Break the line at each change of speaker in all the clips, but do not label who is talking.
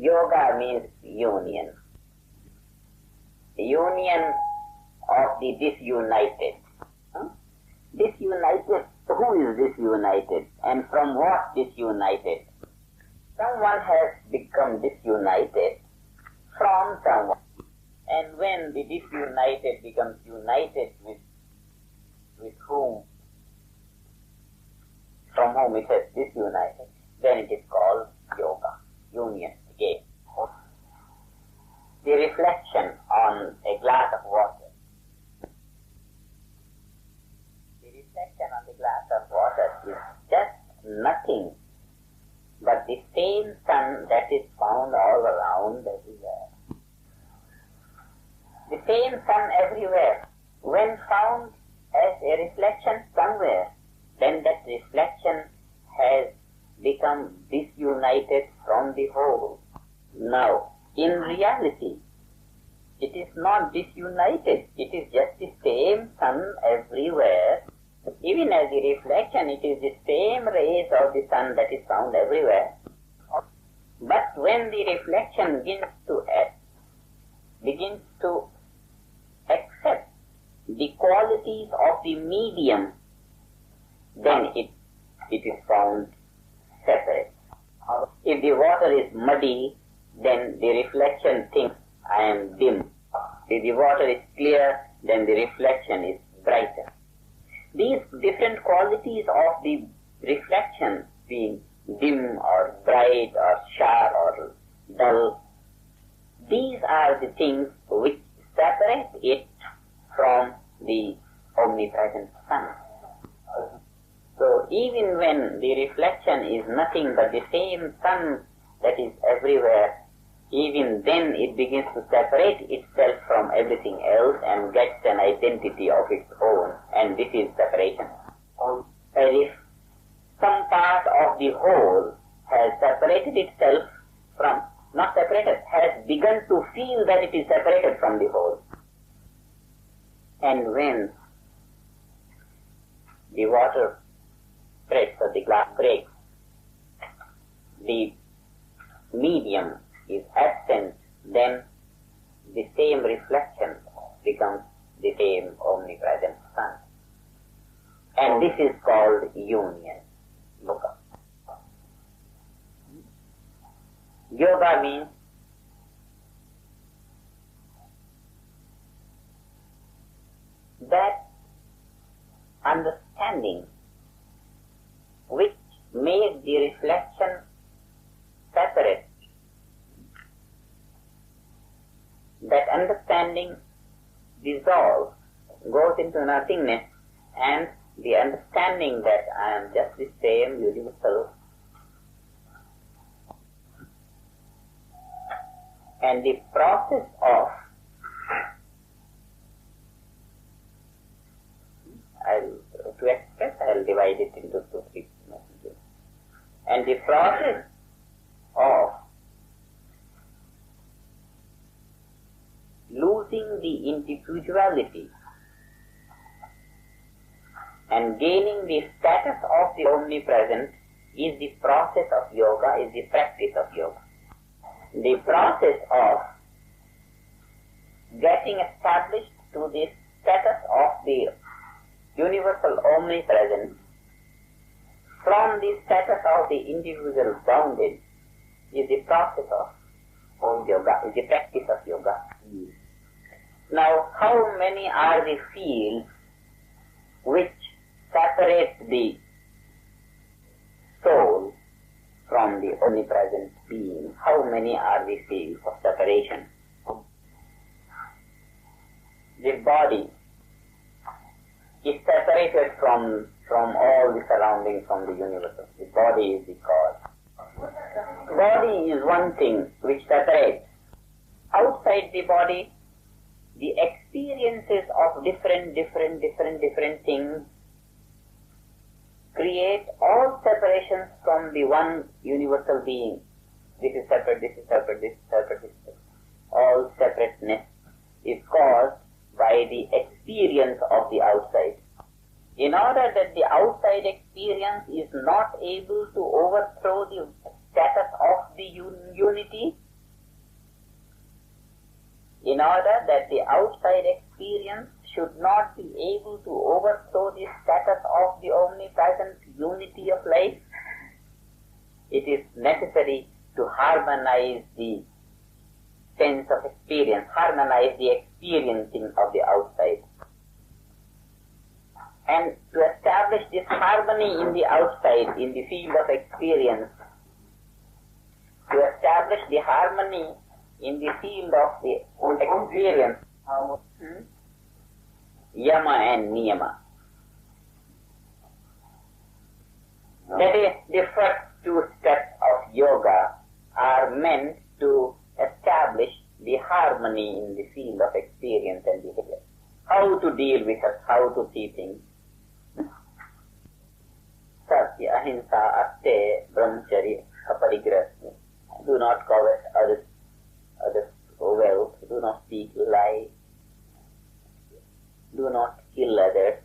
Yoga means union. Union of the disunited. Disunited, who is disunited and from what disunited? Someone has become disunited from someone. And when the disunited becomes united with whom, from whom it has disunited, then it is called yoga, union again. The reflection on a glass of water. The reflection on the glass of water is just nothing but the same sun that is found all around everywhere. The same sun everywhere, when found as a reflection somewhere, then that reflection has become disunited from the whole. Now, in reality, it is not disunited. It is just the same sun everywhere. Even as the reflection, it is the same rays of the sun that is found everywhere. But when the reflection begins to accept the qualities of the medium, then it is found separate. If the water is muddy, then the reflection thinks, I am dim. If the water is clear, then the reflection is brighter. These different qualities of the reflection, being dim or bright or sharp or dull, these are the things which separate it from the omnipresent sun. So even when the reflection is nothing but the same sun that is everywhere, even then it begins to separate itself from everything else and gets an identity of its own, and this is separation. As if some part of the whole has separated itself from, not separated, has begun to feel that it is separated from the whole. And when the water spreads or the glass breaks, the medium is absent, then the same reflection becomes the same omnipresent sun. And this is called union. Yoga. Yoga means that understanding which made the reflection separate. That understanding dissolves, goes into nothingness, and the understanding that I am just the same universal, and the process of to express, I'll divide it into 2-3 messages. And the process of losing the individuality and gaining the status of the omnipresent is the process of yoga, is the practice of yoga. The process of getting established to the status of the universal omnipresent from the status of the individual bounded is the process of yoga, is the practice of yoga. Now, how many are the fields which separate the soul from the omnipresent being? How many are the fields of separation? The body is separated from all the surroundings, from the universe. The body is the cause. Body is one thing which separates. Outside the body, the experiences of different things create all separations from the one universal being. This is separate, this is separate, this is separate, this is separate. All separateness is caused by the experience of the outside. In order that the outside experience is not able to overthrow the status of the unity, in order that the outside experience should not be able to overthrow the status of the omnipresent unity of life, it is necessary to harmonize the sense of experience, harmonize the experiencing of the outside. And to establish this harmony in the outside, in the field of experience, to establish the harmony in the field of the experience, yama and niyama. That is, the first two steps of yoga are meant to establish the harmony in the field of experience and behavior. How to deal with it, how to see things. Satya, ahimsa, aste, brahmacharya, aparigrah. Do not covet others' wealth. Do not speak lie. Do not kill others.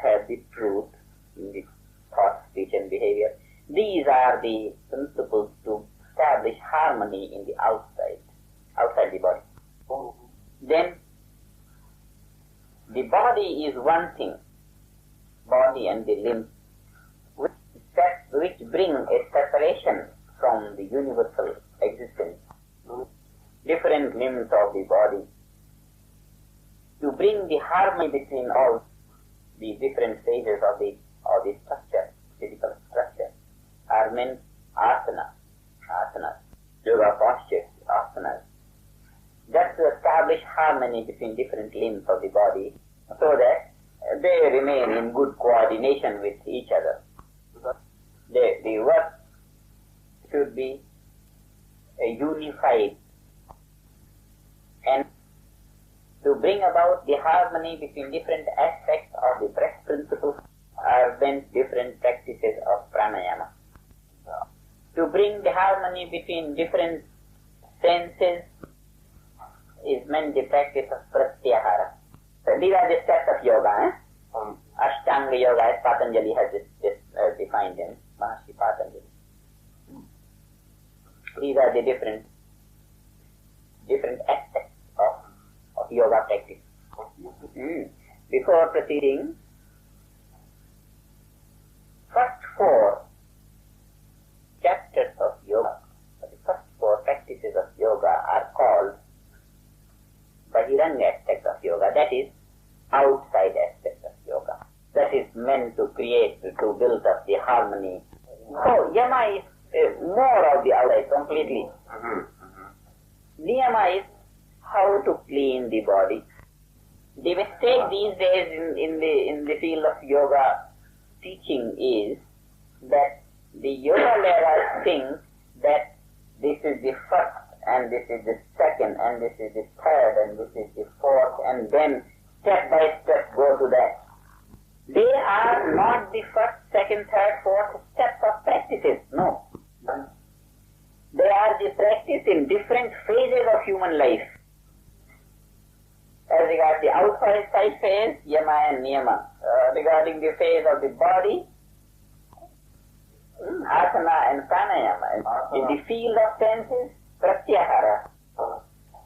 Have the truth in the thought, speech and behavior. These are the principles to establish harmony in the outside the body. Then, the body is one thing, body and the limbs, which bring a separation from the universal existence. Different limbs of the body, to bring the harmony between all the different phases of the structure, physical structure, are meant asanas, yoga postures, asanas, just to establish harmony between different limbs of the body, so that they remain in good coordination with each other. The work should be unified, and to bring about the harmony between different aspects of the breath principles are meant different practices of pranayama. To bring the harmony between different senses is meant the practice of pratyahara. So these are the steps of yoga. Ashtanga yoga, as Patanjali has defined them, Maharishi Patanjali. These are the different aspects of yoga practice. Before proceeding, first four chapters of yoga, the first four practices of yoga are called Bahiranga aspects of yoga, that is, outside aspects of yoga. That is meant to create, to build up the harmony. So, yama is more of the outside completely. Niyama is how to clean the body. The mistake these days in the field of yoga teaching is that the yoga learners think that this is the first, and this is the second, and this is the third, and this is the fourth, and then step by step go to that. They are not the first, second, third, fourth steps of practices, no. They are the practice in different phases of human life. As regards the outside side phase, yama and niyama. Regarding the phase of the body, asana and pranayama. In the field of senses, pratyahara.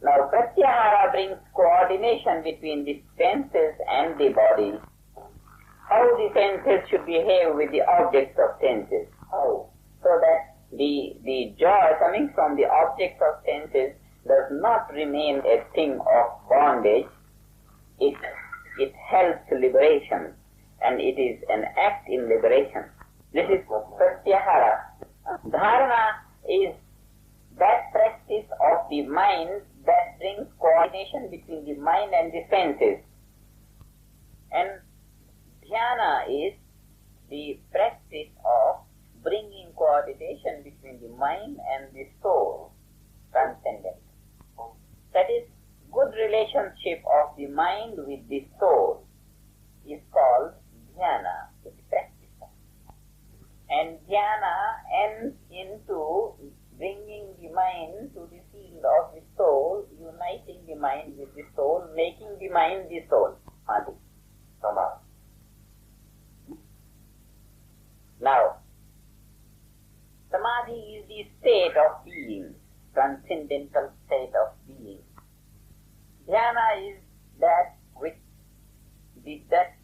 Now, pratyahara brings coordination between the senses and the body. How the senses should behave with the objects of senses. How? So that the joy coming from the objects of senses does not remain a thing of bondage. It helps liberation, and it is an act in liberation. This is pratyahara. Dharana is that practice of the mind that brings coordination between the mind and the senses. And dhyana is the practice of bringing coordination between the mind and the soul, transcendent. That is, good relationship of the mind with the soul is called dhyana, the practice. And dhyana ends into bringing the mind to the field of the soul, uniting the mind with the soul, making the mind the soul. Now, samadhi is the state of being, transcendental state of being. Dhyana is that which that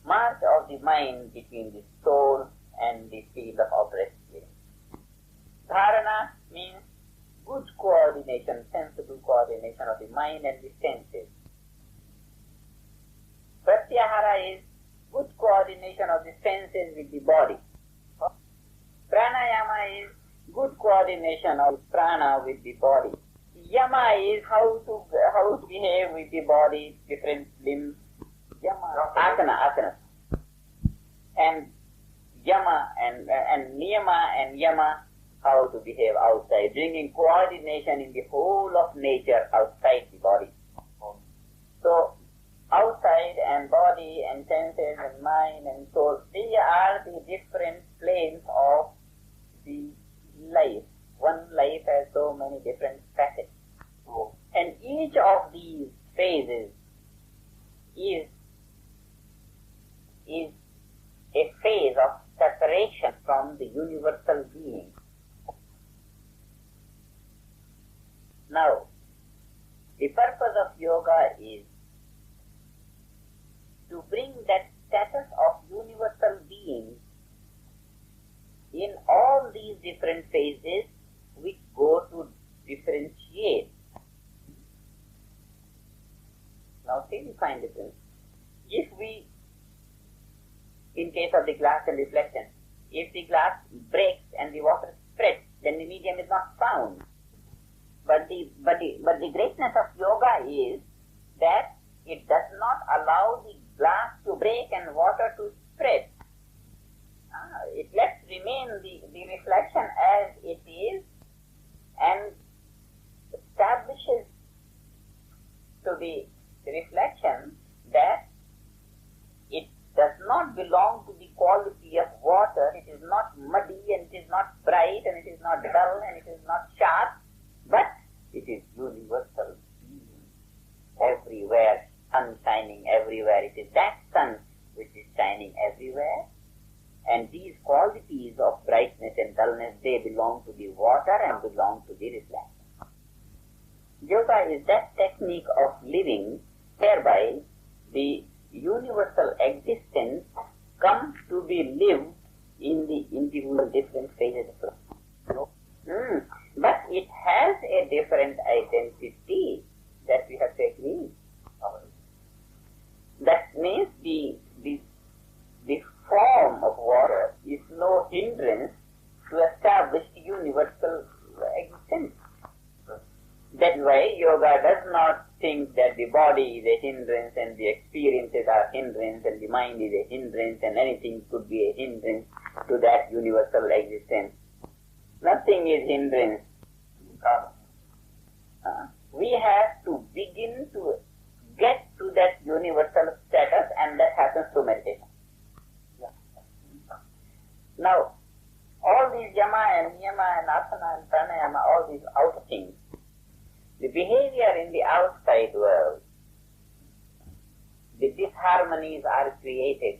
march of the mind between the soul and the field of outer experience. Dharana means good coordination, sensible coordination of the mind and the senses. Pratyahara is good coordination of the senses with the body. Pranayama is good coordination of prana with the body. Yama is how to behave with the body, different limbs. Asana. And yama and niyama and yama, how to behave outside, bringing coordination in the whole of nature outside the body. So, outside and body and senses and mind and soul, they are the different planes of the life. One life has so many different facets. And each of these phases is a phase of separation from the universal being. Now, the purpose of yoga is to bring that status of universal being in all these different phases which go to differentiate. Now see the fine difference. If we, in case of the glass and reflection, if the glass breaks and the water spreads, then the medium is not found. But the greatness of yoga is that it does not allow the glass to break and water to spread. It lets remain the reflection as it is and establishes to the reflection that it does not belong to the quality of water. It is not muddy and it is not bright and it is not dull and it is not sharp, but it is universal being everywhere, sun shining everywhere. It is that sun which is shining everywhere, and these qualities of brightness and dullness, they belong to the water and belong to the reflection. Yoga is that technique of living whereby the universal existence comes to be lived in the individual different phases of life. But it has a different identity that we have to agree. That means the form of water is no hindrance to establish universal existence. That's why yoga does not think that the body is a hindrance and the experiences are hindrance and the mind is a hindrance and anything could be a hindrance to that universal existence. Nothing is hindrance. We have to begin to get to that universal status, and that happens through meditation. Now, all these yama and niyama and asana and pranayama, all these outer things, the behavior in the outside world, the disharmonies are created.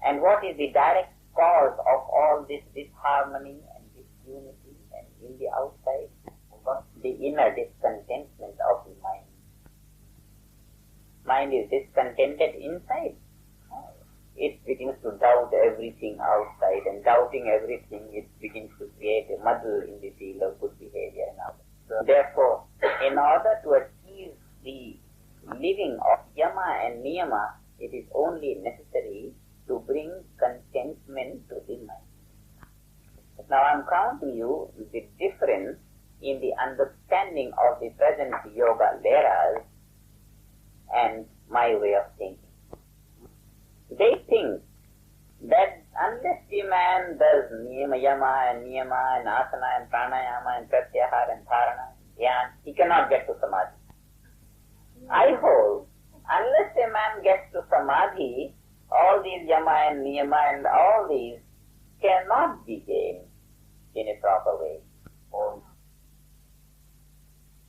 And what is the direct cause of all this disharmony and disunity and in the outside? The inner discontentment of the mind. Mind is discontented inside. It begins to doubt everything outside, and doubting everything, it begins to create a muddle in the field of good behavior and all. So therefore, in order to achieve the living of yama and niyama, it is only necessary to bring contentment to the mind. Now I am counting you the difference in the understanding of the present yoga leras and my way of thinking. They think that unless the man does yama and niyama and asana and pranayama and pratyahara and dharana and dhyan, he cannot get to samadhi. I hold, unless a man gets to samadhi, all these yama and niyama and all these cannot be gained in a proper way.